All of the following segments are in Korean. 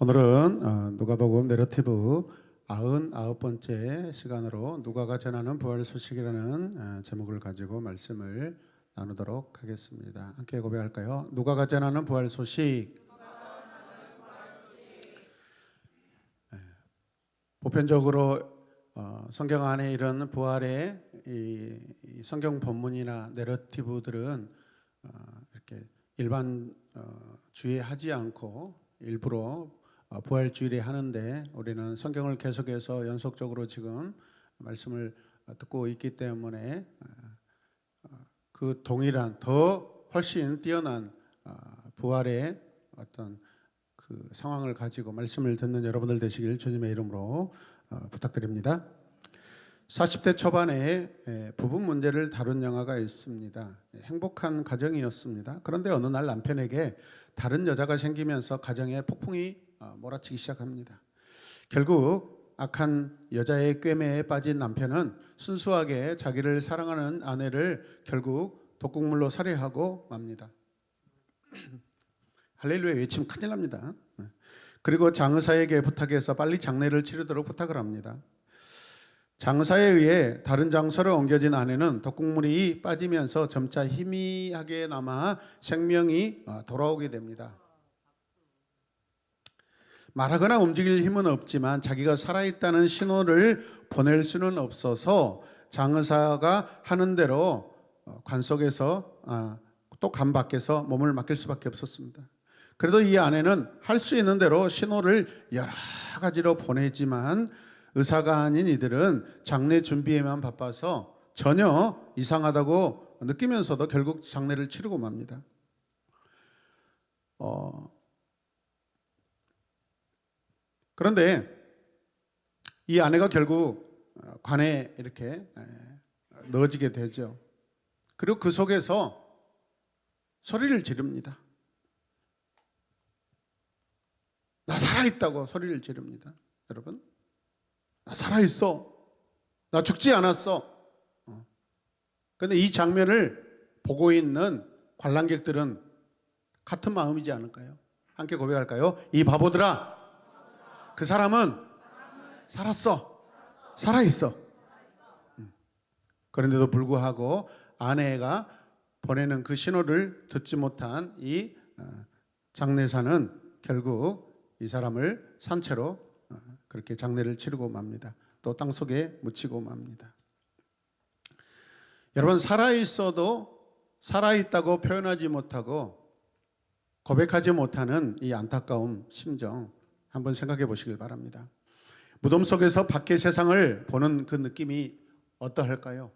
오늘은 누가복음 내러티브 99번째 시간으로 누가가 전하는 부활 소식이라는 제목을 가지고 말씀을 나누도록 하겠습니다. 함께 고백할까요? 누가가 전하는 부활 소식. 보편적으로 성경 안에 이런 부활의 이 성경 본문이나 내러티브들은 이렇게 일반 주의하지 않고 일부러 부활주일에 하는데, 우리는 성경을 계속해서 연속적으로 지금 말씀을 듣고 있기 때문에 그 동일한 더 훨씬 뛰어난 부활의 어떤 그 상황을 가지고 말씀을 듣는 여러분들 되시길 주님의 이름으로 부탁드립니다. 40대 초반에 부부 문제를 다룬 영화가 있습니다. 행복한 가정이었습니다. 그런데 어느 날 남편에게 다른 여자가 생기면서 가정에 폭풍이 몰아치기 시작합니다. 결국 악한 여자의 꿰매에 빠진 남편은 순수하게 자기를 사랑하는 아내를 결국 독극물로 살해하고 맙니다. 할렐루야 외치면 큰일 납니다. 그리고 장의사에게 부탁해서 빨리 장례를 치르도록 부탁을 합니다. 장사에 의해 다른 장소로 옮겨진 아내는 독극물이 빠지면서 점차 희미하게 남아 생명이 돌아오게 됩니다. 말하거나 움직일 힘은 없지만 자기가 살아있다는 신호를 보낼 수는 없어서 장의사가 하는 대로 관 속에서 또 관 밖에서 몸을 맡길 수밖에 없었습니다. 그래도 이 아내는 할 수 있는 대로 신호를 여러 가지로 보내지만 의사가 아닌 이들은 장례 준비에만 바빠서 전혀 이상하다고 느끼면서도 결국 장례를 치르고 맙니다. 그런데 이 아내가 결국 관에 이렇게 넣어지게 되죠. 그리고 그 속에서 소리를 지릅니다. 나 살아있다고 소리를 지릅니다. 여러분, 나 살아있어. 나 죽지 않았어. 그런데 이 장면을 보고 있는 관람객들은 같은 마음이지 않을까요? 함께 고백할까요? 이 바보들아, 그 사람은 살았어. 살아있어. 그런데도 불구하고 아내가 보내는 그 신호를 듣지 못한 이 장례사는 결국 이 사람을 산채로 그렇게 장례를 치르고 맙니다. 또 땅속에 묻히고 맙니다. 여러분, 살아있어도 살아있다고 표현하지 못하고 고백하지 못하는 이 안타까운 심정 한번 생각해 보시길 바랍니다. 무덤 속에서 밖의 세상을 보는 그 느낌이 어떠할까요?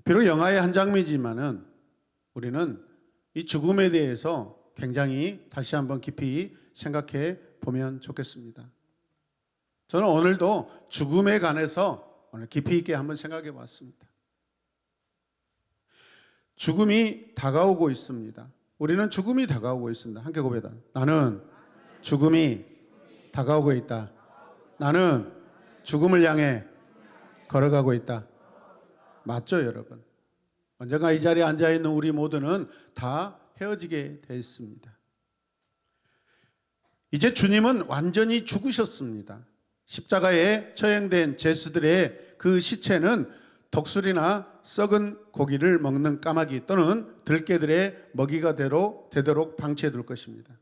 비록 영화의 한 장면이지만은 우리는 이 죽음에 대해서 굉장히 다시 한번 깊이 생각해 보면 좋겠습니다. 저는 오늘도 죽음에 관해서 오늘 깊이 있게 한번 생각해 봤습니다. 죽음이 다가오고 있습니다. 우리는 죽음이 다가오고 있습니다. 함께 고백다. 나는 죽음이 다가오고 있다. 나는 죽음을 향해 걸어가고 있다. 맞죠, 여러분? 언젠가 이 자리에 앉아 있는 우리 모두는 다 헤어지게 되어 있습니다. 이제 주님은 완전히 죽으셨습니다. 십자가에 처형된 제수들의 그 시체는 독수리나 썩은 고기를 먹는 까마귀 또는 들개들의 먹이가 되도록 방치해 둘 것입니다.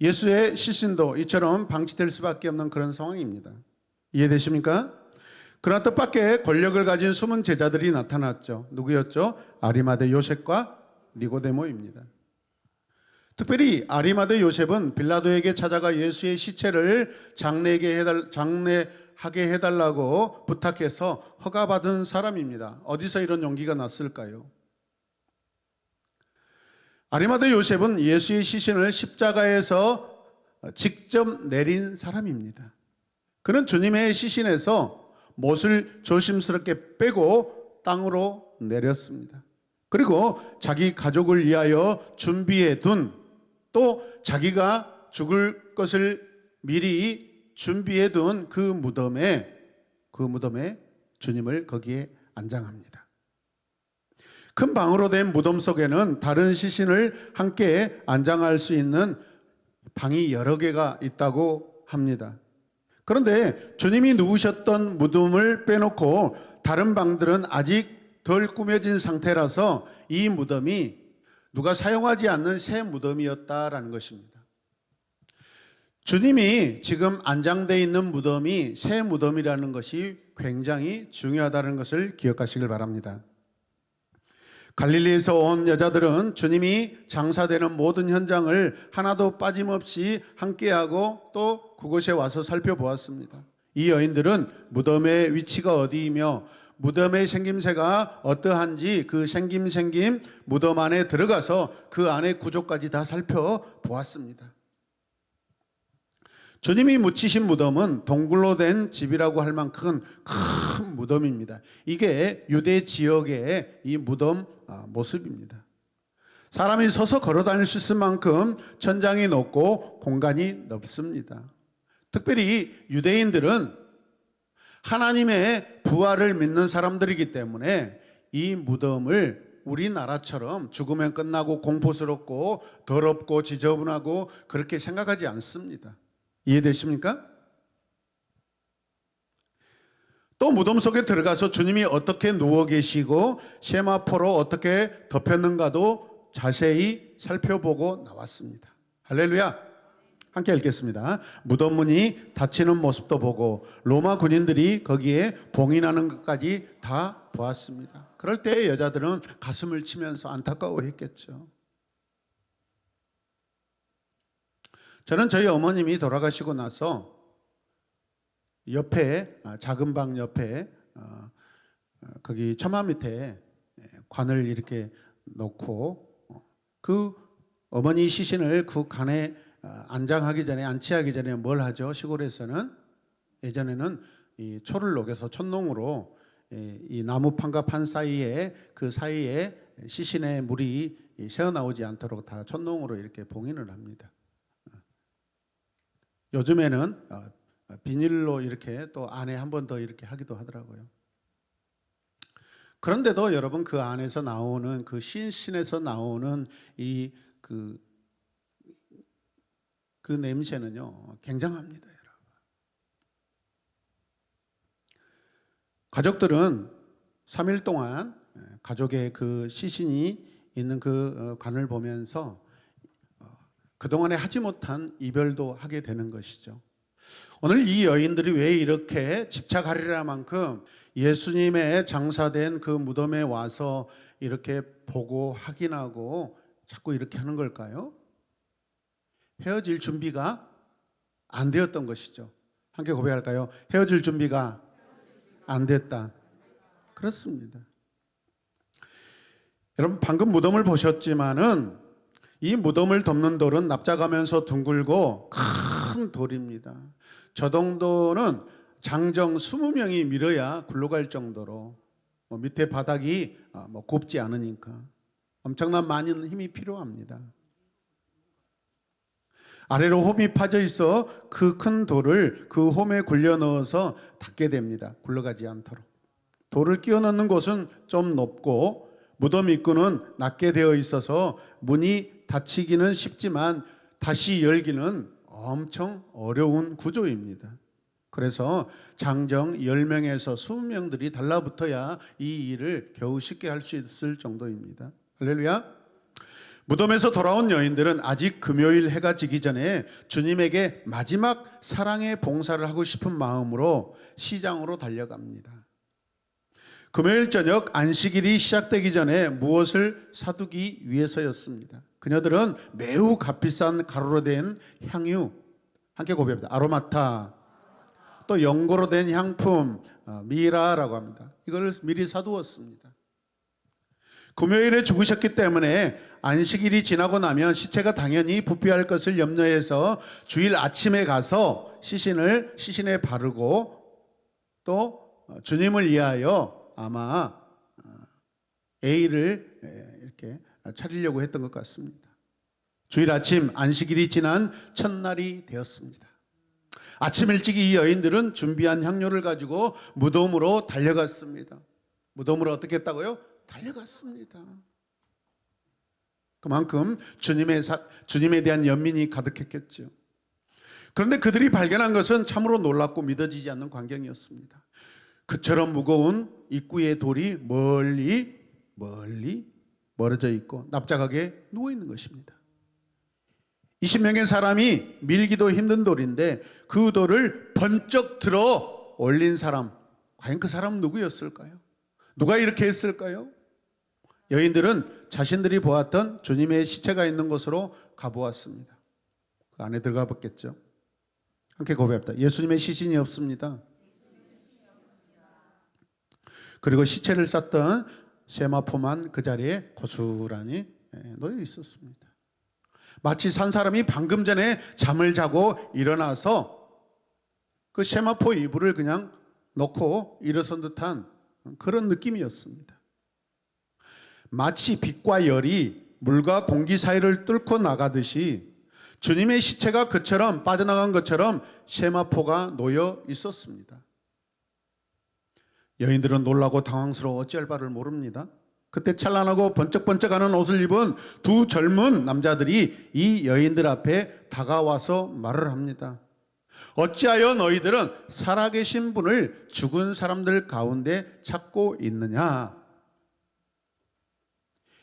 예수의 시신도 이처럼 방치될 수밖에 없는 그런 상황입니다. 이해되십니까? 그러나 뜻밖의 권력을 가진 숨은 제자들이 나타났죠. 누구였죠? 아리마대 요셉과 니고데모입니다. 특별히 아리마대 요셉은 빌라도에게 찾아가 예수의 시체를 장례하게 해달라고 부탁해서 허가받은 사람입니다. 어디서 이런 용기가 났을까요? 아리마대 요셉은 예수의 시신을 십자가에서 직접 내린 사람입니다. 그는 주님의 시신에서 못을 조심스럽게 빼고 땅으로 내렸습니다. 그리고 자기 가족을 위하여 준비해 둔, 또 자기가 죽을 것을 미리 준비해 둔 그 무덤에 주님을 거기에 안장합니다. 큰 방으로 된 무덤 속에는 다른 시신을 함께 안장할 수 있는 방이 여러 개가 있다고 합니다. 그런데 주님이 누우셨던 무덤을 빼놓고 다른 방들은 아직 덜 꾸며진 상태라서 이 무덤이 누가 사용하지 않는 새 무덤이었다라는 것입니다. 주님이 지금 안장되어 있는 무덤이 새 무덤이라는 것이 굉장히 중요하다는 것을 기억하시길 바랍니다. 갈릴리에서 온 여자들은 주님이 장사되는 모든 현장을 하나도 빠짐없이 함께하고 또 그곳에 와서 살펴보았습니다. 이 여인들은 무덤의 위치가 어디이며 무덤의 생김새가 어떠한지 그 생김 무덤 안에 들어가서 그 안의 구조까지 다 살펴보았습니다. 주님이 묻히신 무덤은 동굴로 된 집이라고 할 만큼 큰 무덤입니다. 이게 유대 지역의 이 무덤 모습입니다. 사람이 서서 걸어 다닐 수 있을 만큼 천장이 높고 공간이 넓습니다. 특별히 유대인들은 하나님의 부활을 믿는 사람들이기 때문에 이 무덤을 우리나라처럼 죽으면 끝나고 공포스럽고 더럽고 지저분하고 그렇게 생각하지 않습니다. 이해되십니까? 또 무덤 속에 들어가서 주님이 어떻게 누워 계시고 세마포로 어떻게 덮였는가도 자세히 살펴보고 나왔습니다. 할렐루야. 함께 읽겠습니다. 무덤 문이 닫히는 모습도 보고 로마 군인들이 거기에 봉인하는 것까지 다 보았습니다. 그럴 때 여자들은 가슴을 치면서 안타까워했겠죠. 저는 저희 어머님이 돌아가시고 나서 옆에 작은 방 옆에 거기 처마 밑에 관을 이렇게 놓고 그 어머니 시신을 그 관에 안치하기 전에 뭘 하죠? 시골에서는 예전에는 이 초를 녹여서 촛농으로 이 나무 판과 판 사이에 그 사이에 시신의 물이 새어나오지 않도록 다 촛농으로 이렇게 봉인을 합니다. 요즘에는 비닐로 이렇게 또 안에 한 번 더 이렇게 하기도 하더라고요. 그런데도 여러분 그 안에서 나오는 그 시신에서 나오는 이 그 냄새는요 굉장합니다, 여러분. 가족들은 3일 동안 가족의 그 시신이 있는 그 관을 보면서 그동안에 하지 못한 이별도 하게 되는 것이죠. 오늘 이 여인들이 왜 이렇게 집착하리라 만큼 예수님의 장사된 그 무덤에 와서 이렇게 보고 확인하고 자꾸 이렇게 하는 걸까요? 헤어질 준비가 안 되었던 것이죠. 함께 고백할까요? 헤어질 준비가 안 됐다. 그렇습니다. 여러분 방금 무덤을 보셨지만은 이 무덤을 덮는 돌은 납작하면서 둥글고 큰 돌입니다. 저 정도는 장정 20명이 밀어야 굴러갈 정도로 밑에 바닥이 곱지 않으니까 엄청난 많은 힘이 필요합니다. 아래로 홈이 파져 있어 그 큰 돌을 그 홈에 굴려 넣어서 닫게 됩니다. 굴러가지 않도록. 돌을 끼워 넣는 곳은 좀 높고 무덤 입구는 낮게 되어 있어서 문이 닫히기는 쉽지만 다시 열기는 엄청 어려운 구조입니다. 그래서 장정 10명에서 20명들이 달라붙어야 이 일을 겨우 쉽게 할 수 있을 정도입니다. 할렐루야. 무덤에서 돌아온 여인들은 아직 금요일 해가 지기 전에 주님에게 마지막 사랑의 봉사를 하고 싶은 마음으로 시장으로 달려갑니다. 금요일 저녁 안식일이 시작되기 전에 무엇을 사두기 위해서였습니다. 그녀들은 매우 값비싼 가루로 된 향유, 함께 고백합니다. 아로마타, 또 연고로 된 향품, 미라라고 합니다. 이걸 미리 사두었습니다. 금요일에 죽으셨기 때문에 안식일이 지나고 나면 시체가 당연히 부패할 것을 염려해서 주일 아침에 가서 시신에 바르고 또 주님을 위하여 아마 A를 이렇게 차리려고 했던 것 같습니다. 주일 아침 안식일이 지난 첫날이 되었습니다. 아침 일찍 이 여인들은 준비한 향료를 가지고 무덤으로 달려갔습니다. 무덤으로 어떻게 했다고요? 달려갔습니다. 그만큼 주님에 대한 연민이 가득했겠죠. 그런데 그들이 발견한 것은 참으로 놀랍고 믿어지지 않는 광경이었습니다. 그처럼 무거운 입구의 돌이 멀리 멀어져 있고 납작하게 누워 있는 것입니다. 20명의 사람이 밀기도 힘든 돌인데 그 돌을 번쩍 들어 올린 사람, 과연 그 사람은 누구였을까요? 누가 이렇게 했을까요? 여인들은 자신들이 보았던 주님의 시체가 있는 곳으로 가보았습니다. 그 안에 들어가 봤겠죠. 함께 고백합니다. 예수님의 시신이 없습니다. 그리고 시체를 쌌던 세마포만 그 자리에 고스란히 놓여 있었습니다. 마치 산 사람이 방금 전에 잠을 자고 일어나서 그 세마포 이불을 그냥 놓고 일어선 듯한 그런 느낌이었습니다. 마치 빛과 열이 물과 공기 사이를 뚫고 나가듯이 주님의 시체가 그처럼 빠져나간 것처럼 세마포가 놓여 있었습니다. 여인들은 놀라고 당황스러워 어찌할 바를 모릅니다. 그때 찬란하고 번쩍번쩍하는 옷을 입은 두 젊은 남자들이 이 여인들 앞에 다가와서 말을 합니다. 어찌하여 너희들은 살아계신 분을 죽은 사람들 가운데 찾고 있느냐?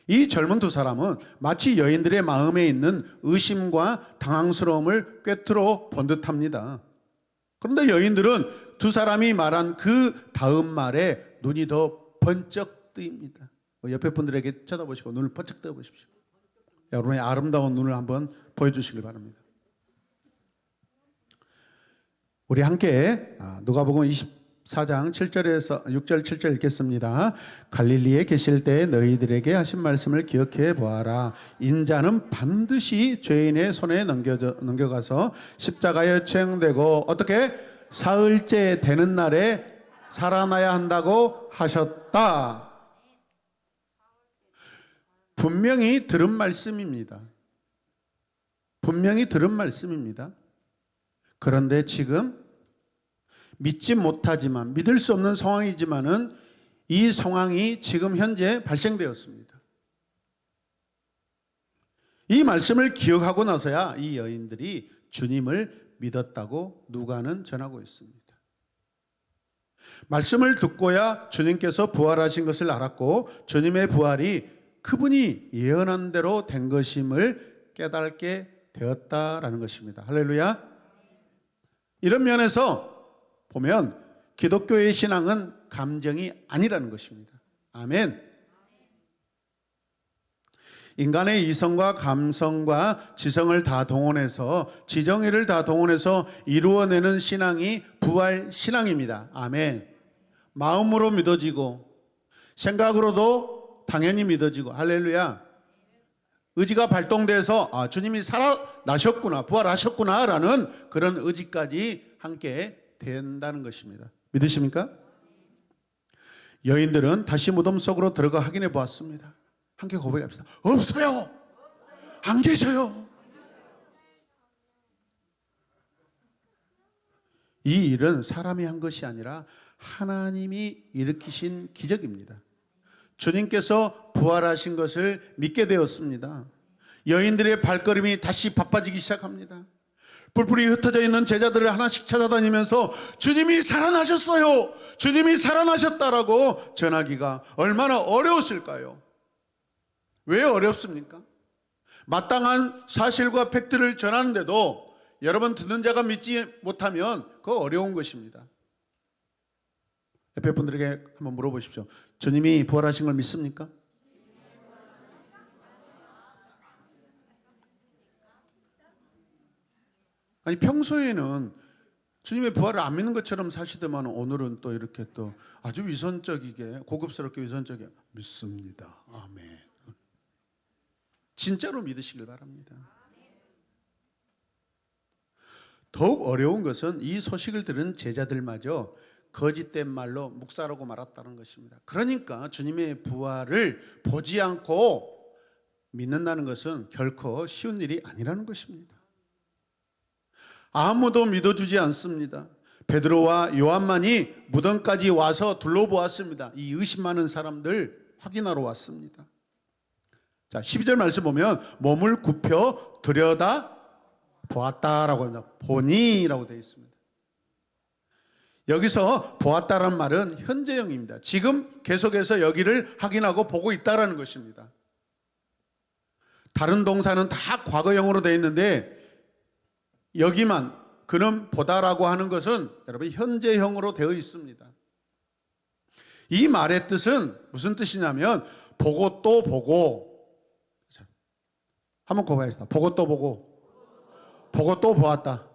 이 젊은 두 사람은 마치 여인들의 마음에 있는 의심과 당황스러움을 꿰뚫어 본 듯합니다. 그런데 여인들은 두 사람이 말한 그 다음 말에 눈이 더 번쩍 뜨입니다. 옆에 분들에게 쳐다보시고 눈을 번쩍 떠 보십시오. 여러분의 아름다운 눈을 한번 보여주시길 바랍니다. 우리 함께 누가복음 24장 7절에서 6절 7절 읽겠습니다. 갈릴리에 계실 때 너희들에게 하신 말씀을 기억해 보아라. 인자는 반드시 죄인의 손에 넘겨가서 십자가에 처형되고 어떻게 사흘째 되는 날에 살아나야 한다고 하셨다. 분명히 들은 말씀입니다. 분명히 들은 말씀입니다. 그런데 지금 믿지 못하지만 믿을 수 없는 상황이지만은 이 상황이 지금 현재 발생되었습니다. 이 말씀을 기억하고 나서야 이 여인들이 주님을 믿었다고 누가는 전하고 있습니다. 말씀을 듣고야 주님께서 부활하신 것을 알았고 주님의 부활이 그분이 예언한 대로 된 것임을 깨닫게 되었다라는 것입니다. 할렐루야. 이런 면에서 보면 기독교의 신앙은 감정이 아니라는 것입니다. 아멘. 인간의 이성과 감성과 지성을 다 동원해서 지정의를 다 동원해서 이루어내는 신앙이 부활 신앙입니다. 아멘. 마음으로 믿어지고 생각으로도 당연히 믿어지고 할렐루야. 의지가 발동돼서 주님이 살아나셨구나 부활하셨구나 라는 그런 의지까지 함께 된다는 것입니다. 믿으십니까? 여인들은 다시 무덤 속으로 들어가 확인해 보았습니다. 함께 고백합시다. 없어요. 안 계셔요. 이 일은 사람이 한 것이 아니라 하나님이 일으키신 기적입니다. 주님께서 부활하신 것을 믿게 되었습니다. 여인들의 발걸음이 다시 바빠지기 시작합니다. 뿔뿔이 흩어져 있는 제자들을 하나씩 찾아다니면서 주님이 살아나셨어요. 주님이 살아나셨다라고 전하기가 얼마나 어려웠을까요? 왜 어렵습니까? 마땅한 사실과 팩트를 전하는데도 여러분 듣는 자가 믿지 못하면 그거 어려운 것입니다. 옆에 분들에게 한번 물어보십시오. 주님이 부활하신 걸 믿습니까? 아니 평소에는 주님의 부활을 안 믿는 것처럼 사시더만 오늘은 또 이렇게 또 아주 위선적이게 고급스럽게 위선적이게 믿습니다. 아멘. 진짜로 믿으시길 바랍니다. 더욱 어려운 것은 이 소식을 들은 제자들마저 거짓된 말로 묵살하고 말았다는 것입니다. 그러니까 주님의 부활을 보지 않고 믿는다는 것은 결코 쉬운 일이 아니라는 것입니다. 아무도 믿어주지 않습니다. 베드로와 요한만이 무덤까지 와서 둘러보았습니다. 이 의심 많은 사람들 확인하러 왔습니다. 자, 12절 말씀 보면 몸을 굽혀 들여다 보았다라고 합니다. 보니라고 되어 있습니다. 여기서 보았다라는 말은 현재형입니다. 지금 계속해서 여기를 확인하고 보고 있다라는 것입니다. 다른 동사는 다 과거형으로 되어 있는데 여기만 그는 보다라고 하는 것은 여러분 현재형으로 되어 있습니다. 이 말의 뜻은 무슨 뜻이냐면 보고 또 보고. 한번 고백하겠습니다. 보고 또 보고, 보고 또 보았다.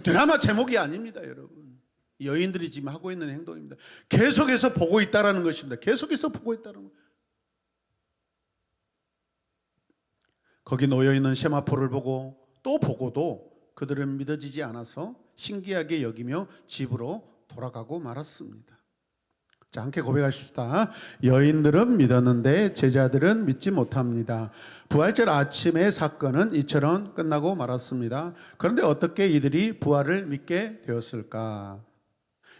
드라마 제목이 아닙니다, 여러분. 여인들이 지금 하고 있는 행동입니다. 계속해서 보고 있다라는 것입니다. 계속해서 보고 있다는 것. 거기 놓여 있는 세마포를 보고 또 보고도 그들은 믿어지지 않아서 신기하게 여기며 집으로 돌아가고 말았습니다. 자, 함께 고백하십시다. 여인들은 믿었는데 제자들은 믿지 못합니다. 부활절 아침의 사건은 이처럼 끝나고 말았습니다. 그런데 어떻게 이들이 부활을 믿게 되었을까?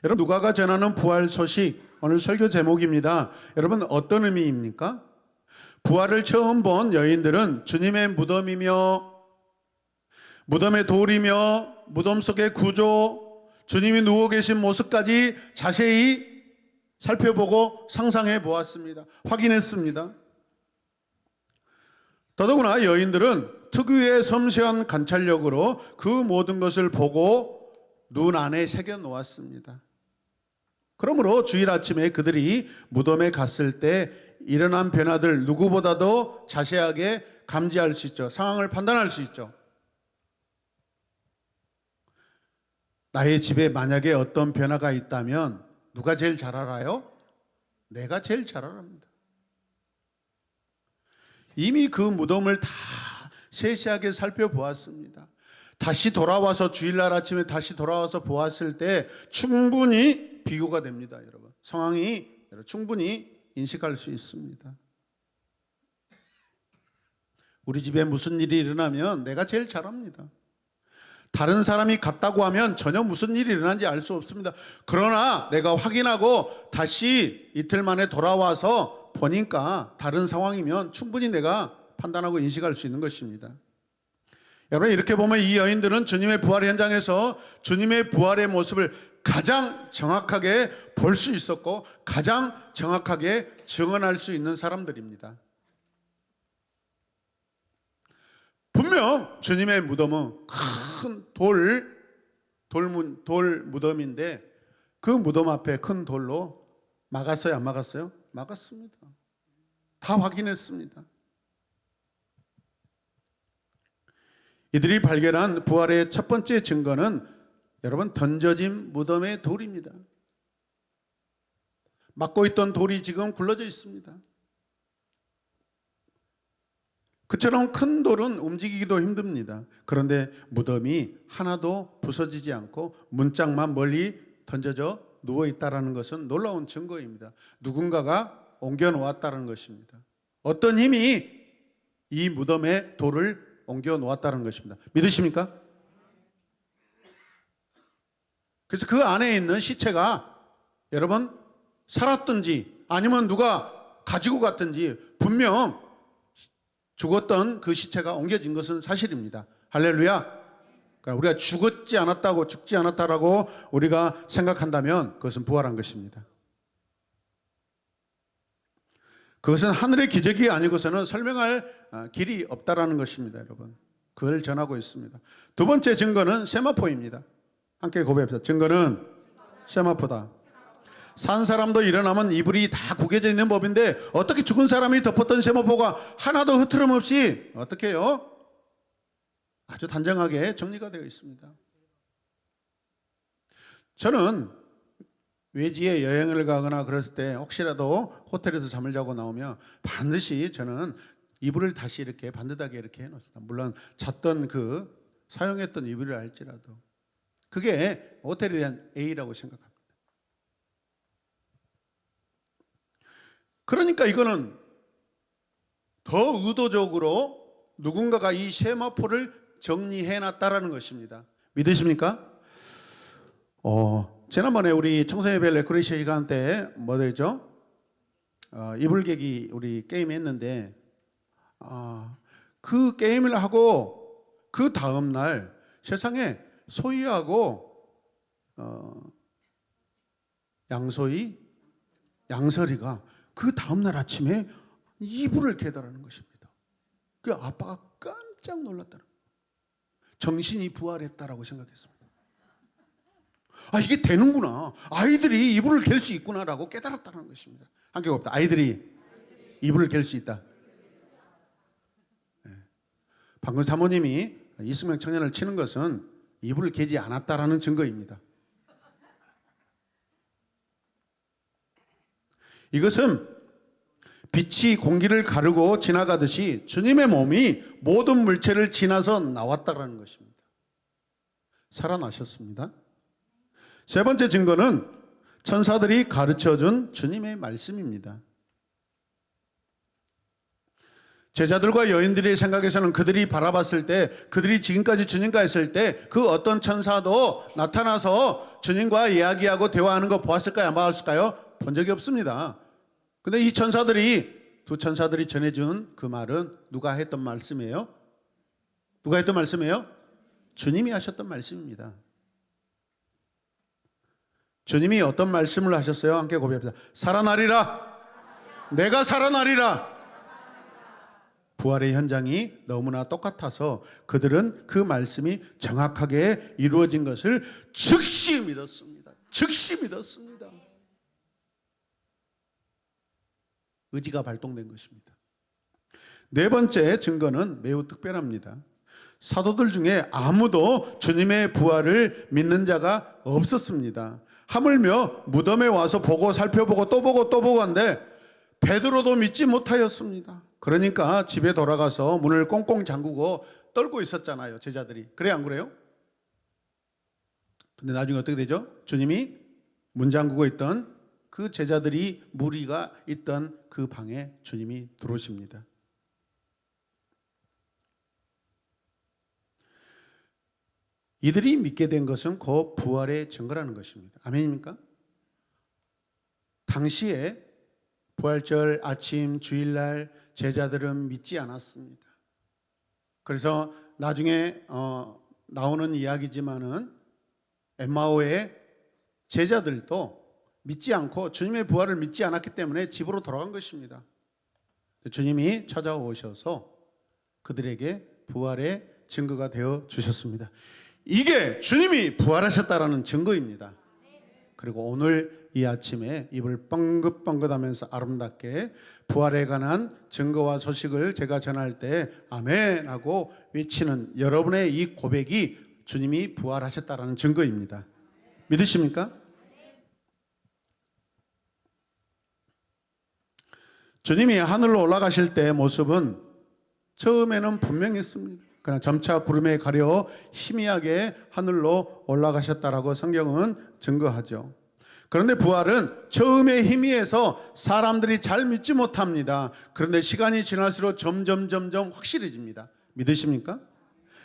여러분, 누가가 전하는 부활 소식, 오늘 설교 제목입니다. 여러분, 어떤 의미입니까? 부활을 처음 본 여인들은 주님의 무덤이며 무덤의 돌이며 무덤 속의 구조, 주님이 누워 계신 모습까지 자세히 살펴보고 상상해 보았습니다. 확인했습니다. 더더구나 여인들은 특유의 섬세한 관찰력으로 그 모든 것을 보고 눈 안에 새겨 놓았습니다. 그러므로 주일 아침에 그들이 무덤에 갔을 때 일어난 변화들 누구보다도 자세하게 감지할 수 있죠. 상황을 판단할 수 있죠. 나의 집에 만약에 어떤 변화가 있다면 누가 제일 잘 알아요? 내가 제일 잘 알합니다. 이미 그 무덤을 다 세세하게 살펴보았습니다. 다시 돌아와서 주일날 아침에 다시 돌아와서 보았을 때 충분히 비교가 됩니다, 여러분. 상황이 충분히 인식할 수 있습니다. 우리 집에 무슨 일이 일어나면 내가 제일 잘 압니다. 다른 사람이 갔다고 하면 전혀 무슨 일이 일어난지 알 수 없습니다. 그러나 내가 확인하고 다시 이틀 만에 돌아와서 보니까 다른 상황이면 충분히 내가 판단하고 인식할 수 있는 것입니다. 여러분, 이렇게 보면 이 여인들은 주님의 부활 현장에서 주님의 부활의 모습을 가장 정확하게 볼 수 있었고 가장 정확하게 증언할 수 있는 사람들입니다. 분명 주님의 무덤은 큰 돌 무덤인데 그 무덤 앞에 큰 돌로 막았어요? 안 막았어요? 막았습니다. 다 확인했습니다. 이들이 발견한 부활의 첫 번째 증거는 여러분 던져진 무덤의 돌입니다. 막고 있던 돌이 지금 굴러져 있습니다. 그처럼 큰 돌은 움직이기도 힘듭니다. 그런데 무덤이 하나도 부서지지 않고 문짝만 멀리 던져져 누워있다는 것은 놀라운 증거입니다. 누군가가 옮겨 놓았다는 것입니다. 어떤 힘이 이 무덤에 돌을 옮겨 놓았다는 것입니다. 믿으십니까? 그래서 그 안에 있는 시체가 여러분 살았든지 아니면 누가 가지고 갔든지 분명 죽었던 그 시체가 옮겨진 것은 사실입니다. 할렐루야. 그러니까 우리가 죽지 않았다라고 우리가 생각한다면 그것은 부활한 것입니다. 그것은 하늘의 기적이 아니고서는 설명할 길이 없다라는 것입니다, 여러분. 그걸 전하고 있습니다. 두 번째 증거는 세마포입니다. 함께 고백합시다. 증거는 세마포다. 산 사람도 일어나면 이불이 다 구겨져 있는 법인데 어떻게 죽은 사람이 덮었던 세마포가 하나도 흐트럼 없이 어떻게 해요? 아주 단정하게 정리가 되어 있습니다. 저는 외지에 여행을 가거나 그랬을 때 혹시라도 호텔에서 잠을 자고 나오면 반드시 저는 이불을 다시 이렇게 반듯하게 이렇게 해놓습니다. 물론 잤던 사용했던 이불을 알지라도 그게 호텔에 대한 A라고 생각합니다. 그러니까 이거는 더 의도적으로 누군가가 이 세마포를 정리해놨다라는 것입니다. 믿으십니까? 지난번에 우리 청소년예배 레크레이션 시간 때 뭐였죠? 이불개기 우리 게임 했는데 그 게임을 하고 그 다음 날 세상에 소희하고 양설이가 그 다음 날 아침에 이불을 깨달은 것입니다. 그 아빠가 깜짝 놀랐다는 거예요. 정신이 부활했다라고 생각했습니다. 이게 되는구나. 아이들이 이불을 갤 수 있구나라고 깨달았다는 것입니다. 한계가 없다. 아이들이 이불을 갤 수 있다. 네. 방금 사모님이 이승명 청년을 치는 것은 이불을 개지 않았다라는 증거입니다. 이것은 빛이 공기를 가르고 지나가듯이 주님의 몸이 모든 물체를 지나서 나왔다라는 것입니다. 살아나셨습니다. 세 번째 증거는 천사들이 가르쳐준 주님의 말씀입니다. 제자들과 여인들의 생각에서는 그들이 바라봤을 때, 그들이 지금까지 주님과 했을 때 그 어떤 천사도 나타나서 주님과 이야기하고 대화하는 거 보았을까요? 안 보았을까요? 본 적이 없습니다. 근데 이 두 천사들이 전해준 그 말은 누가 했던 말씀이에요? 누가 했던 말씀이에요? 주님이 하셨던 말씀입니다. 주님이 어떤 말씀을 하셨어요? 함께 고백합니다. 살아나리라. 내가 살아나리라. 부활의 현장이 너무나 똑같아서 그들은 그 말씀이 정확하게 이루어진 것을 즉시 믿었습니다. 즉시 믿었습니다. 의지가 발동된 것입니다. 네 번째 증거는 매우 특별합니다. 사도들 중에 아무도 주님의 부활을 믿는 자가 없었습니다. 하물며 무덤에 와서 보고 살펴보고 또 보고 또 보고 한데 베드로도 믿지 못하였습니다. 그러니까 집에 돌아가서 문을 꽁꽁 잠그고 떨고 있었잖아요, 제자들이. 그래 안 그래요? 근데 나중에 어떻게 되죠? 주님이 문 잠그고 있던 그 제자들이 무리가 있던 그 방에 주님이 들어오십니다. 이들이 믿게 된 것은 그 부활의 증거라는 것입니다. 아멘입니까? 당시에 부활절 아침 주일날 제자들은 믿지 않았습니다. 그래서 나중에 나오는 이야기지만은 엠마오의 제자들도 믿지 않고 주님의 부활을 믿지 않았기 때문에 집으로 돌아간 것입니다. 주님이 찾아오셔서 그들에게 부활의 증거가 되어 주셨습니다. 이게 주님이 부활하셨다라는 증거입니다. 그리고 오늘 이 아침에 입을 뻥긋뻥긋하면서 아름답게 부활에 관한 증거와 소식을 제가 전할 때 아멘 하고 외치는 여러분의 이 고백이 주님이 부활하셨다라는 증거입니다. 믿으십니까? 주님이 하늘로 올라가실 때 모습은 처음에는 분명했습니다. 그러나 점차 구름에 가려 희미하게 하늘로 올라가셨다라고 성경은 증거하죠. 그런데 부활은 처음에 희미해서 사람들이 잘 믿지 못합니다. 그런데 시간이 지날수록 점점 확실해집니다. 믿으십니까?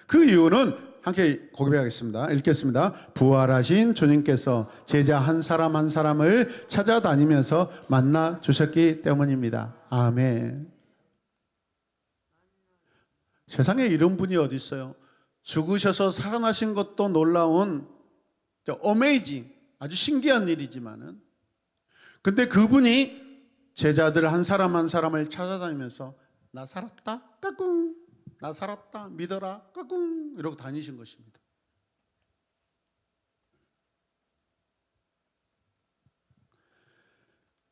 그 이유는 함께 고백하겠습니다. 읽겠습니다. 부활하신 주님께서 제자 한 사람 한 사람을 찾아다니면서 만나 주셨기 때문입니다. 아멘. 세상에 이런 분이 어디 있어요? 죽으셔서 살아나신 것도 놀라운 어메이징, 아주 신기한 일이지만은, 근데 그분이 제자들 한 사람 한 사람을 찾아다니면서 나 살았다 까꿍, 나 살았다 믿어라 까꿍 이러고 다니신 것입니다.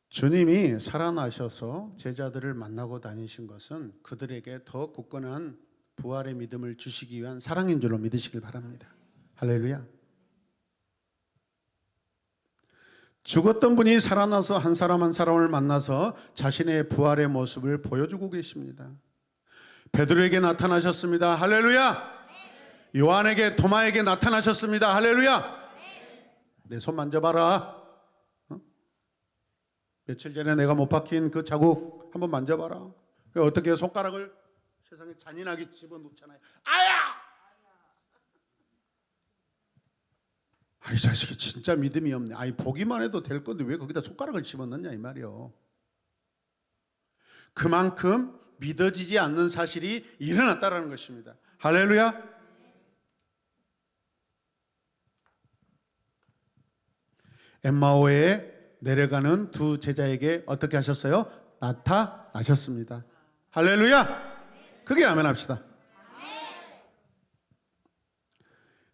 주님이 살아나셔서 제자들을 만나고 다니신 것은 그들에게 더 굳건한 부활의 믿음을 주시기 위한 사랑인 줄로 믿으시길 바랍니다. 할렐루야. 죽었던 분이 살아나서 한 사람 한 사람을 만나서 자신의 부활의 모습을 보여주고 계십니다. 베드로에게 나타나셨습니다. 할렐루야. 요한에게, 도마에게 나타나셨습니다. 할렐루야. 내 손 만져봐라. 며칠 전에 내가 못 박힌 그 자국 한번 만져봐라. 어떻게 손가락을 세상에 잔인하게 집어넣잖아요. 아야! 이 자식이 진짜 믿음이 없네. 보기만 해도 될 건데 왜 거기다 손가락을 집어넣냐 이 말이요. 그만큼 믿어지지 않는 사실이 일어났다라는 것입니다. 할렐루야. 엠마오에 내려가는 두 제자에게 어떻게 하셨어요? 나타나셨습니다. 할렐루야. 그게 아멘 합시다.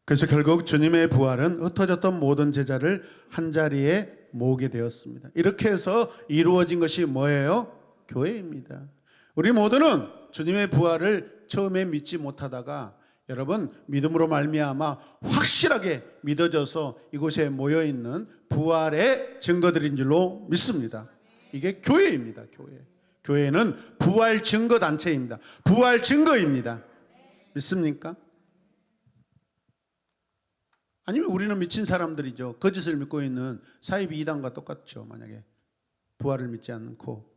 그래서 결국 주님의 부활은 흩어졌던 모든 제자를 한자리에 모으게 되었습니다. 이렇게 해서 이루어진 것이 뭐예요? 교회입니다. 우리 모두는 주님의 부활을 처음에 믿지 못하다가 여러분 믿음으로 말미암아 확실하게 믿어져서 이곳에 모여있는 부활의 증거들인 줄로 믿습니다. 이게 교회입니다. 교회는 부활 증거 단체입니다. 부활 증거입니다. 믿습니까? 아니면 우리는 미친 사람들이죠. 거짓을 믿고 있는 사이비 이단과 똑같죠. 만약에 부활을 믿지 않고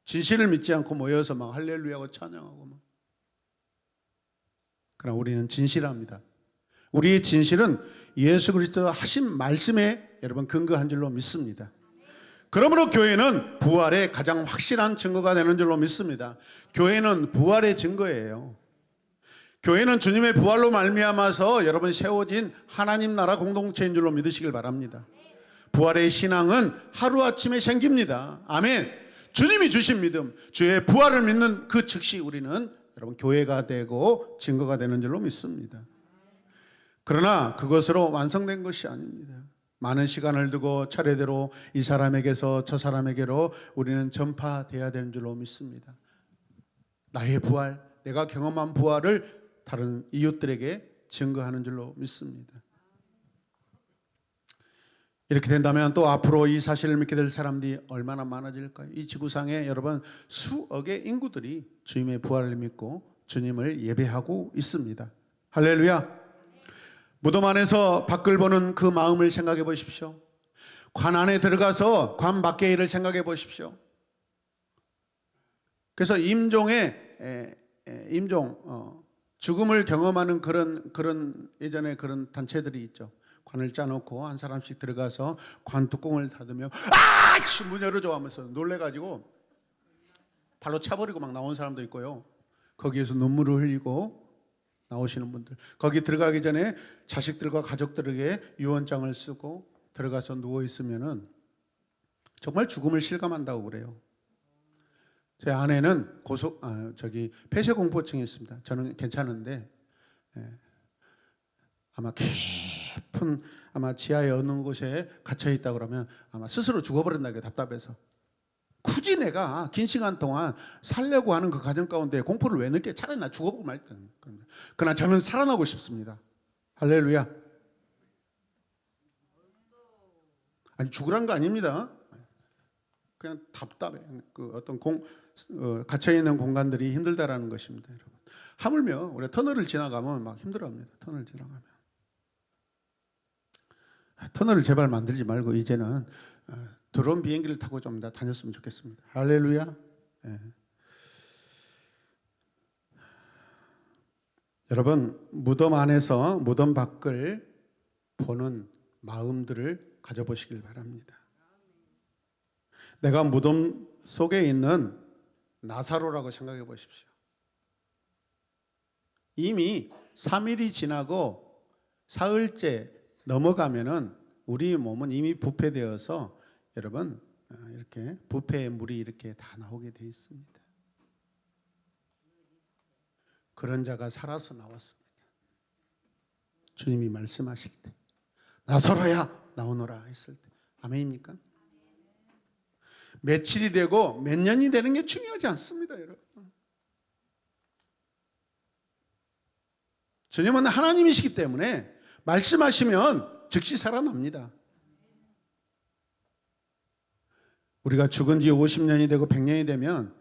진실을 믿지 않고 모여서 막 할렐루야하고 찬양하고 막. 그러나 우리는 진실합니다. 우리의 진실은 예수 그리스도가 하신 말씀에 여러분 근거한 줄로 믿습니다. 그러므로 교회는 부활의 가장 확실한 증거가 되는 줄로 믿습니다. 교회는 부활의 증거예요. 교회는 주님의 부활로 말미암아서 여러분 세워진 하나님 나라 공동체인 줄로 믿으시길 바랍니다. 부활의 신앙은 하루아침에 생깁니다. 아멘. 주님이 주신 믿음, 주의 부활을 믿는 그 즉시 우리는 여러분 교회가 되고 증거가 되는 줄로 믿습니다. 그러나 그것으로 완성된 것이 아닙니다. 많은 시간을 두고 차례대로 이 사람에게서 저 사람에게로 우리는 전파돼야 되는 줄로 믿습니다. 나의 부활, 내가 경험한 부활을 다른 이웃들에게 증거하는 줄로 믿습니다. 이렇게 된다면 또 앞으로 이 사실을 믿게 될 사람들이 얼마나 많아질까요? 이 지구상에 여러분 수억의 인구들이 주님의 부활을 믿고 주님을 예배하고 있습니다. 할렐루야. 무덤 안에서 밖을 보는 그 마음을 생각해 보십시오. 관 안에 들어가서 관 밖의 일을 생각해 보십시오. 그래서 죽음을 경험하는 그런 예전에 그런 단체들이 있죠. 관을 짜놓고 한 사람씩 들어가서 관 뚜껑을 닫으며 문 열어줘 하면서 놀래가지고 발로 차버리고 막 나온 사람도 있고요. 거기에서 눈물을 흘리고 나오시는 분들, 거기 들어가기 전에 자식들과 가족들에게 유언장을 쓰고 들어가서 누워 있으면은 정말 죽음을 실감한다고 그래요. 제 아내는 폐쇄공포증이 있습니다. 저는 괜찮은데 아마 깊은 지하의 어느 곳에 갇혀 있다 그러면 아마 스스로 죽어버린다고 답답해서 굳이 내가 긴 시간 동안 살려고 하는 그 과정 가운데 공포를 왜 느껴? 차라리 나 죽어보고 말든. 그러나 저는 살아나고 싶습니다. 할렐루야. 아니 죽으란 거 아닙니다. 그냥 답답해. 갇혀있는 공간들이 힘들다라는 것입니다. 여러분. 하물며 우리 터널을 지나가면 막 힘들어합니다. 터널 지나가면. 터널을 제발 만들지 말고 이제는 드론 비행기를 타고 좀 다녔으면 좋겠습니다. 할렐루야. 예. 여러분 무덤 안에서 무덤 밖을 보는 마음들을 가져보시길 바랍니다. 내가 무덤 속에 있는 나사로라고 생각해 보십시오. 이미 3일이 지나고 사흘째 넘어가면은 우리 몸은 이미 부패되어서 여러분 이렇게 부패의 물이 이렇게 다 나오게 돼 있습니다. 그런 자가 살아서 나왔습니다. 주님이 말씀하실 때 나사로야 나오너라 했을 때 아멘입니까? 며칠이 되고 몇 년이 되는 게 중요하지 않습니다, 여러분. 주님은 하나님이시기 때문에 말씀하시면 즉시 살아납니다. 우리가 죽은 지 50년이 되고 100년이 되면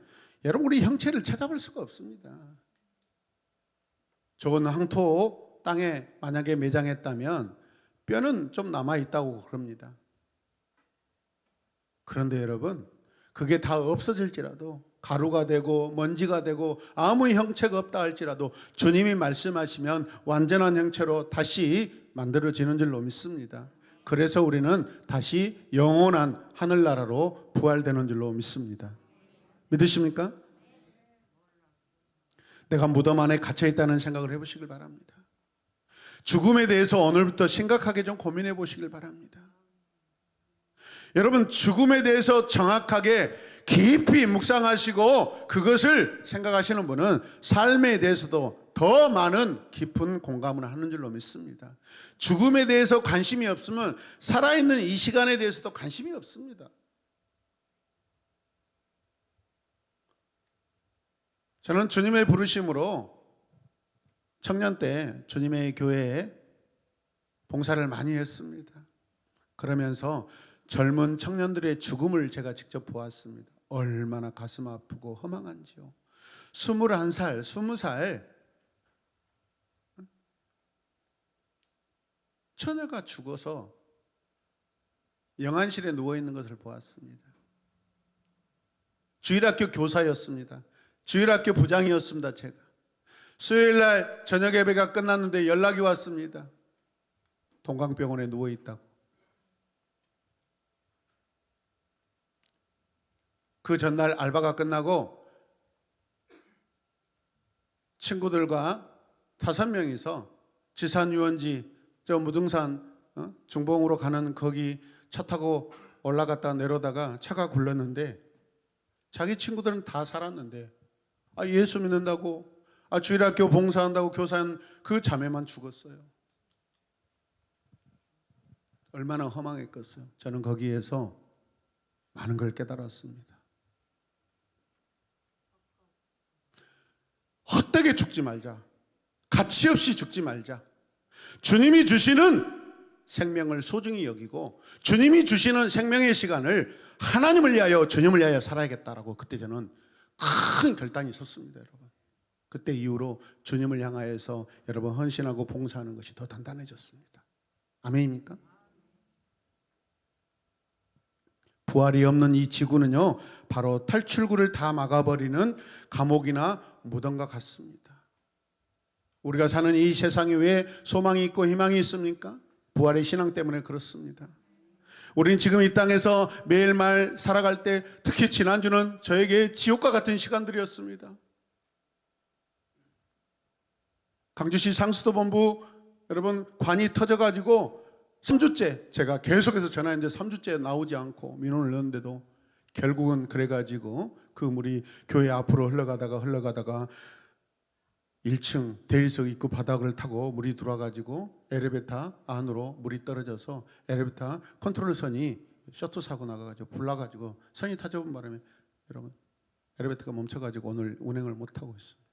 여러분 우리 형체를 찾아볼 수가 없습니다. 좋은 황토 땅에 만약에 매장했다면 뼈는 좀 남아있다고 그럽니다. 그런데 여러분 그게 다 없어질지라도 가루가 되고 먼지가 되고 아무 형체가 없다 할지라도 주님이 말씀하시면 완전한 형체로 다시 만들어지는 줄로 믿습니다. 그래서 우리는 다시 영원한 하늘나라로 부활되는 줄로 믿습니다. 믿으십니까? 내가 무덤 안에 갇혀 있다는 생각을 해보시길 바랍니다. 죽음에 대해서 오늘부터 심각하게 좀 고민해 보시길 바랍니다. 여러분, 죽음에 대해서 정확하게 깊이 묵상하시고 그것을 생각하시는 분은 삶에 대해서도 더 많은 깊은 공감을 하는 줄로 믿습니다. 죽음에 대해서 관심이 없으면 살아있는 이 시간에 대해서도 관심이 없습니다. 저는 주님의 부르심으로 청년 때 주님의 교회에 봉사를 많이 했습니다. 그러면서 젊은 청년들의 죽음을 제가 직접 보았습니다. 얼마나 가슴 아프고 허망한지요. 21살, 20살 처녀가 죽어서 영안실에 누워있는 것을 보았습니다. 주일학교 교사였습니다. 주일학교 부장이었습니다. 제가 수요일날 저녁 예배가 끝났는데 연락이 왔습니다. 동강병원에 누워있다고. 그 전날 알바가 끝나고 친구들과 5명이서 지산 유원지 저 무등산 중봉으로 가는 거기 차 타고 올라갔다 내려다가 차가 굴렀는데 자기 친구들은 다 살았는데 예수 믿는다고 주일학교 봉사한다고 교사한 그 자매만 죽었어요. 얼마나 허망했겠어요. 저는 거기에서 많은 걸 깨달았습니다. 헛되게 죽지 말자. 가치 없이 죽지 말자. 주님이 주시는 생명을 소중히 여기고 주님이 주시는 생명의 시간을 하나님을 위하여 주님을 위하여 살아야겠다라고 그때 저는 큰 결단이 섰습니다. 여러분, 그때 이후로 주님을 향하여서 여러분 헌신하고 봉사하는 것이 더 단단해졌습니다. 아멘입니까? 부활이 없는 이 지구는요, 바로 탈출구를 다 막아버리는 감옥이나 무덤과 같습니다. 우리가 사는 이 세상에 왜 소망이 있고 희망이 있습니까? 부활의 신앙 때문에 그렇습니다. 우리는 지금 이 땅에서 매일말 살아갈 때 특히 지난주는 저에게 지옥과 같은 시간들이었습니다. 강주시 상수도본부 여러분 관이 터져가지고 3주째 제가 계속해서 전화했는데 3주째 나오지 않고 민원을 넣었는데도 결국은 그래가지고 그 물이 교회 앞으로 흘러가다가 1층 대리석 입구 바닥을 타고 물이 들어와가지고 엘리베이터 안으로 물이 떨어져서 엘리베이터 컨트롤 선이 셔터 사고 나가가지고 불나가지고 선이 타져본 바람에 여러분 엘리베이터가 멈춰가지고 오늘 운행을 못하고 있습니다.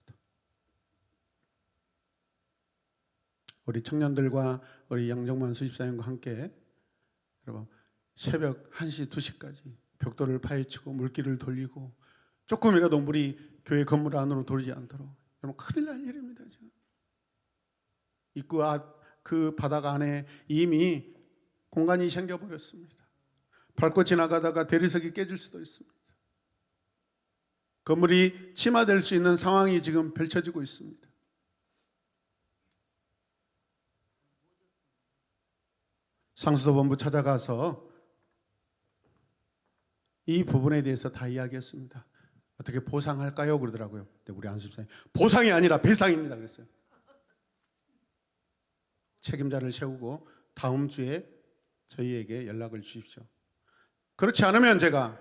우리 청년들과 우리 양정만 수집사님과 함께 여러분 새벽 1시, 2시까지 벽돌을 파헤치고 물길을 돌리고 조금이라도 물이 교회 건물 안으로 돌지 않도록 여러분 큰일 날 일입니다. 지금 입구 그 바닥 안에 이미 공간이 생겨버렸습니다. 밟고 지나가다가 대리석이 깨질 수도 있습니다. 건물이 침하될 수 있는 상황이 지금 펼쳐지고 있습니다. 상수도본부 찾아가서 이 부분에 대해서 다 이야기했습니다. 어떻게 보상할까요? 그러더라고요. 근데 우리 안수집사님 보상이 아니라 배상입니다 그랬어요. 책임자를 세우고 다음 주에 저희에게 연락을 주십시오. 그렇지 않으면 제가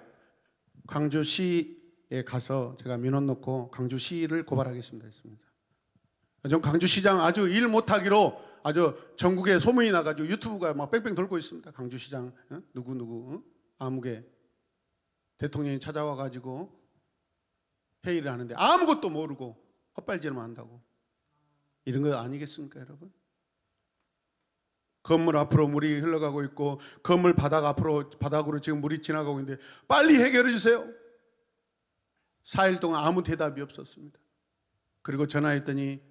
광주시에 가서 제가 민원 넣고 광주시를 고발하겠습니다 했습니다. 전 광주시장 아주 일 못하기로 아주 전국에 소문이 나가지고 유튜브가 막 뺑뺑 돌고 있습니다. 광주시장 누구 아무개 대통령이 찾아와가지고 회의를 하는데 아무것도 모르고 헛발질만 한다고. 이런 거 아니겠습니까 여러분? 건물 앞으로 물이 흘러가고 있고 건물 바닥으로 지금 물이 지나가고 있는데 빨리 해결해 주세요. 4일 동안 아무 대답이 없었습니다. 그리고 전화했더니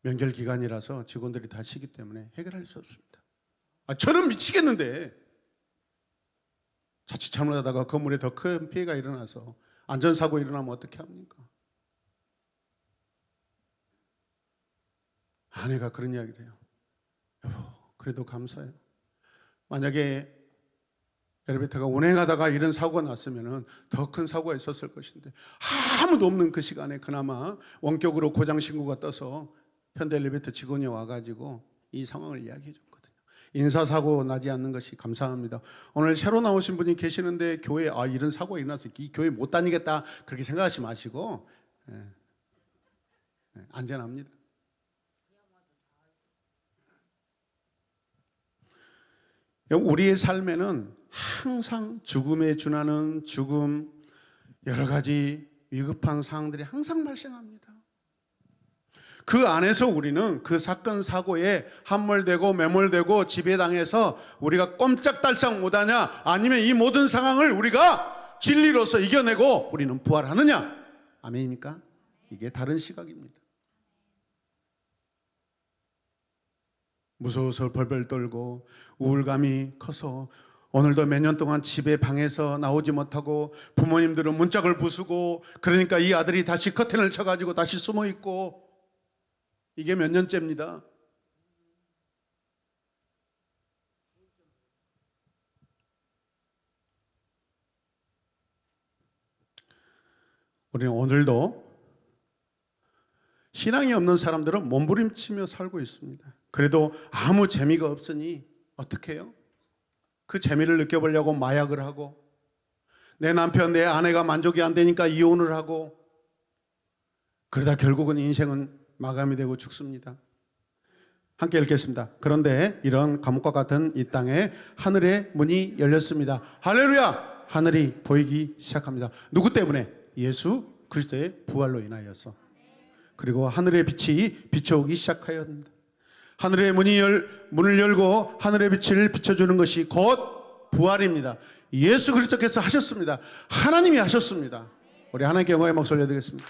명절 기간이라서 직원들이 다 쉬기 때문에 해결할 수 없습니다. 저는 미치겠는데 자칫 잘못하다가 건물에 더 큰 피해가 일어나서 안전사고 일어나면 어떻게 합니까? 아내가 그런 이야기를 해요. 여보, 그래도 감사해요. 만약에 엘리베이터가 운행하다가 이런 사고가 났으면 더 큰 사고가 있었을 것인데 아무도 없는 그 시간에 그나마 원격으로 고장 신고가 떠서 현대 엘리베이터 직원이 와가지고 이 상황을 이야기해 줬거든요. 인사사고 나지 않는 것이 감사합니다. 오늘 새로 나오신 분이 계시는데 교회 이런 사고가 일어나서 이 교회 못 다니겠다 그렇게 생각하지 마시고 안전합니다. 우리의 삶에는 항상 죽음에 준하는 죽음, 여러 가지 위급한 상황들이 항상 발생합니다. 그 안에서 우리는 그 사건 사고에 함몰되고 매몰되고 지배당해서 우리가 꼼짝달싹 못하냐, 아니면 이 모든 상황을 우리가 진리로서 이겨내고 우리는 부활하느냐. 아멘입니까? 이게 다른 시각입니다. 무서워서 벌벌 떨고 우울감이 커서 오늘도 몇 년 동안 집에 방에서 나오지 못하고 부모님들은 문짝을 부수고, 그러니까 이 아들이 다시 커튼을 쳐가지고 다시 숨어 있고, 이게 몇 년째입니다. 우리는 오늘도 신앙이 없는 사람들은 몸부림치며 살고 있습니다. 그래도 아무 재미가 없으니 어떻게 해요? 그 재미를 느껴보려고 마약을 하고, 내 남편, 내 아내가 만족이 안 되니까 이혼을 하고, 그러다 결국은 인생은 마감이 되고 죽습니다. 함께 읽겠습니다. 그런데 이런 감옥과 같은 이 땅에 하늘의 문이 열렸습니다. 할렐루야! 하늘이 보이기 시작합니다. 누구 때문에? 예수 그리스도의 부활로 인하여서. 그리고 하늘의 빛이 비춰오기 시작하였습니다. 하늘의 문을 열고 하늘의 빛을 비춰주는 것이 곧 부활입니다. 예수 그리스도께서 하셨습니다. 하나님이 하셨습니다. 우리 하나님께 영광의 목소리 올려드리겠습니다.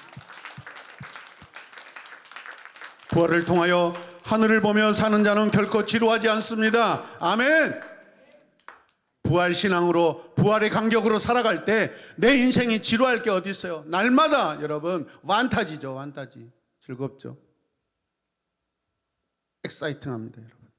부활을 통하여 하늘을 보며 사는 자는 결코 지루하지 않습니다. 아멘. 부활신앙으로, 부활의 간격으로 살아갈 때 내 인생이 지루할 게 어디 있어요? 날마다 여러분 완타지죠. 완타지. 즐겁죠. 엑사이팅합니다. 여러분,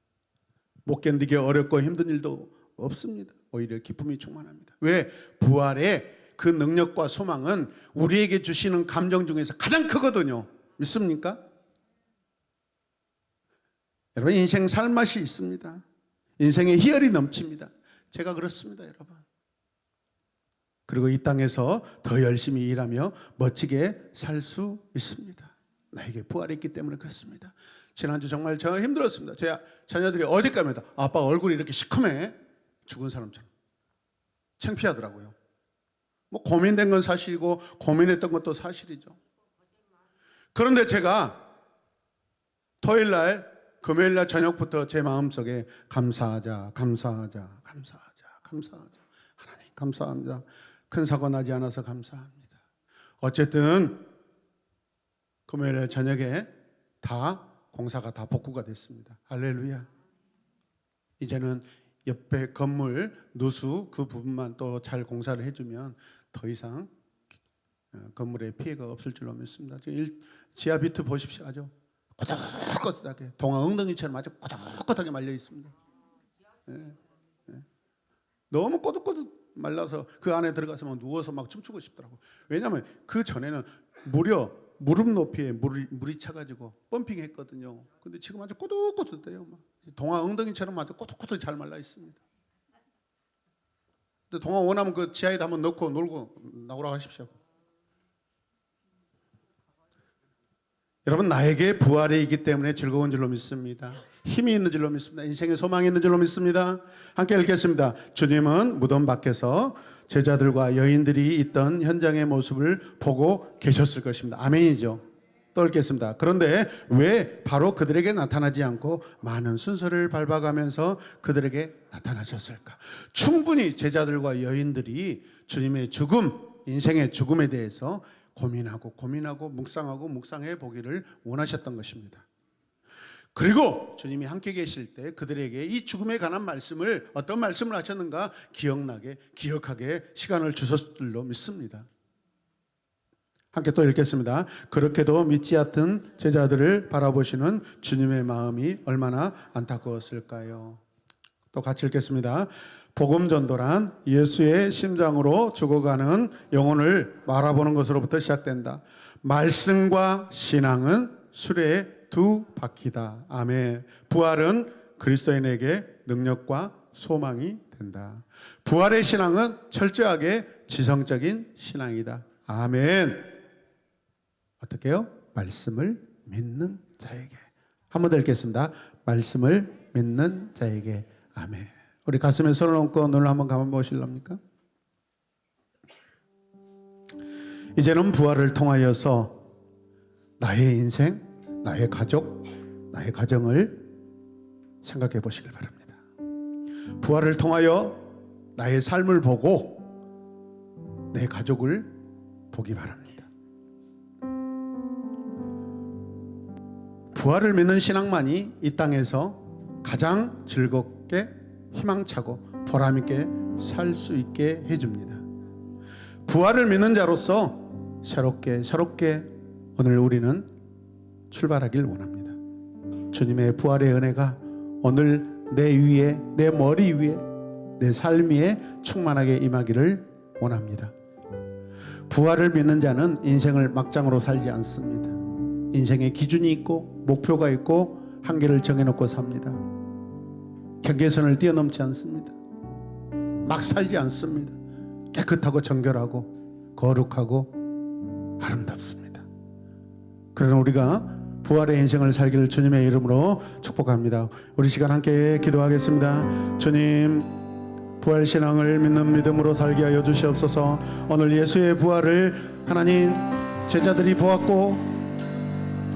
못 견디게 어렵고 힘든 일도 없습니다. 오히려 기쁨이 충만합니다. 왜? 부활의 그 능력과 소망은 우리에게 주시는 감정 중에서 가장 크거든요. 믿습니까? 여러분, 인생 살맛이 있습니다. 인생의 희열이 넘칩니다. 제가 그렇습니다, 여러분. 그리고 이 땅에서 더 열심히 일하며 멋지게 살 수 있습니다. 나에게 부활이 있기 때문에 그렇습니다. 지난주 정말 저 힘들었습니다. 제 자녀들이 어디 가면 아빠 얼굴이 이렇게 시커매, 죽은 사람처럼 창피하더라고요. 뭐 고민된 건 사실이고 고민했던 것도 사실이죠. 그런데 제가 토요일날 금요일날 저녁부터 제 마음속에 감사하자, 감사하자, 감사하자, 감사하자. 하나님 감사합니다. 큰 사고 나지 않아서 감사합니다. 어쨌든 금요일 저녁에 다 공사가 다 복구가 됐습니다. 할렐루야. 이제는 옆에 건물 누수 그 부분만 또 잘 공사를 해주면 더 이상 건물에 피해가 없을 줄로 믿습니다. 지하 비트 보십시오. 아주 꼬득꼬득하게 동화 엉덩이처럼 아주 꼬득꼬득하게 말려 있습니다. 너무 꼬득꼬득 말라서 그 안에 들어가서 막 누워서 막 춤추고 싶더라고. 왜냐하면 그 전에는 무려 무릎 높이에 물이 차가지고 펌핑했거든요. 근데 지금 아주 꼬득꼬득해요. 동화 엉덩이처럼 아주 꼬득꼬득 잘 말라 있습니다. 근데 동화 원하면 그 지하에다 한번 넣고 놀고 나오라 하십시오. 여러분, 나에게 부활이 있기 때문에 즐거운 줄로 믿습니다. 힘이 있는 줄로 믿습니다. 인생에 소망이 있는 줄로 믿습니다. 함께 읽겠습니다. 주님은 무덤 밖에서 제자들과 여인들이 있던 현장의 모습을 보고 계셨을 것입니다. 아멘이죠. 또 읽겠습니다. 그런데 왜 바로 그들에게 나타나지 않고 많은 순서를 밟아가면서 그들에게 나타나셨을까? 충분히 제자들과 여인들이 주님의 죽음, 인생의 죽음에 대해서 고민하고 묵상해 보기를 원하셨던 것입니다. 그리고 주님이 함께 계실 때 그들에게 이 죽음에 관한 말씀을, 어떤 말씀을 하셨는가 기억하게 시간을 주셨을 줄로 믿습니다. 함께 또 읽겠습니다. 그렇게도 믿지 않던 제자들을 바라보시는 주님의 마음이 얼마나 안타까웠을까요? 또 같이 읽겠습니다. 복음 전도란 예수의 심장으로 죽어가는 영혼을 바라보는 것으로부터 시작된다. 말씀과 신앙은 수레의 두 바퀴다. 아멘. 부활은 그리스도인에게 능력과 소망이 된다. 부활의 신앙은 철저하게 지성적인 신앙이다. 아멘. 어떻게 해요? 말씀을 믿는 자에게. 한 번 더 읽겠습니다. 말씀을 믿는 자에게. 아멘. 우리 가슴에 손을 얹고 눈을 한번 감아 보실랍니까? 이제는 부활을 통하여서 나의 인생, 나의 가족, 나의 가정을 생각해 보시길 바랍니다. 부활을 통하여 나의 삶을 보고 내 가족을 보기 바랍니다. 부활을 믿는 신앙만이 이 땅에서 가장 즐겁게 희망차고 보람있게 살 수 있게 해줍니다. 부활을 믿는 자로서 새롭게 오늘 우리는 출발하길 원합니다. 주님의 부활의 은혜가 오늘 내 위에, 내 머리 위에, 내 삶 위에 충만하게 임하기를 원합니다. 부활을 믿는 자는 인생을 막장으로 살지 않습니다. 인생의 기준이 있고 목표가 있고 한계를 정해놓고 삽니다. 경계선을 뛰어넘지 않습니다. 막 살지 않습니다. 깨끗하고 정결하고 거룩하고 아름답습니다. 그러나 우리가 부활의 인생을 살기를 주님의 이름으로 축복합니다. 우리 시간 함께 기도하겠습니다. 주님, 부활신앙을 믿는 믿음으로 살게 하여 주시옵소서. 오늘 예수의 부활을 하나님 제자들이 보았고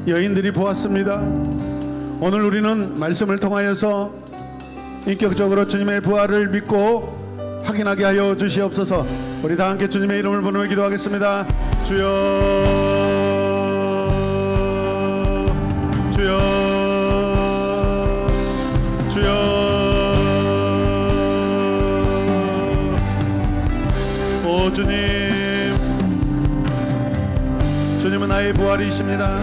여인들이 보았습니다. 오늘 우리는 말씀을 통하여서 인격적으로 주님의 부활을 믿고 확인하게 하여 주시옵소서. 우리 다 함께 주님의 이름을 부르며 기도하겠습니다. 주여, 주여, 주여. 오 주님, 주님은 나의 부활이십니다.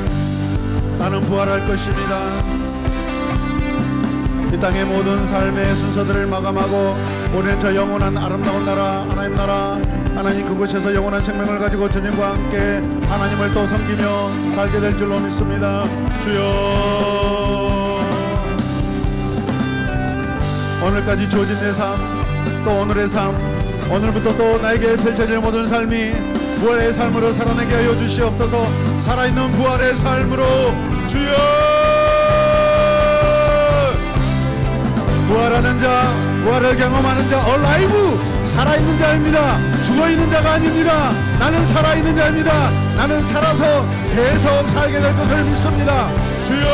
나는 부활할 것입니다. 이 땅의 모든 삶의 순서들을 마감하고 우리는 저 영원한 아름다운 나라, 하나님 나라, 하나님 그곳에서 영원한 생명을 가지고 주님과 함께 하나님을 또 섬기며 살게 될 줄로 믿습니다. 주여, 오늘까지 주어진 내 삶, 또 오늘의 삶, 오늘부터 또 나에게 펼쳐질 모든 삶이 부활의 삶으로 살아내게 하여 주시옵소서. 살아있는 부활의 삶으로 주여, 부활하는 자, 부활을 경험하는 자, 얼라이브, 살아있는 자입니다. 죽어있는 자가 아닙니다. 나는 살아있는 자입니다. 나는 살아서 계속 살게 될 것을 믿습니다. 주여,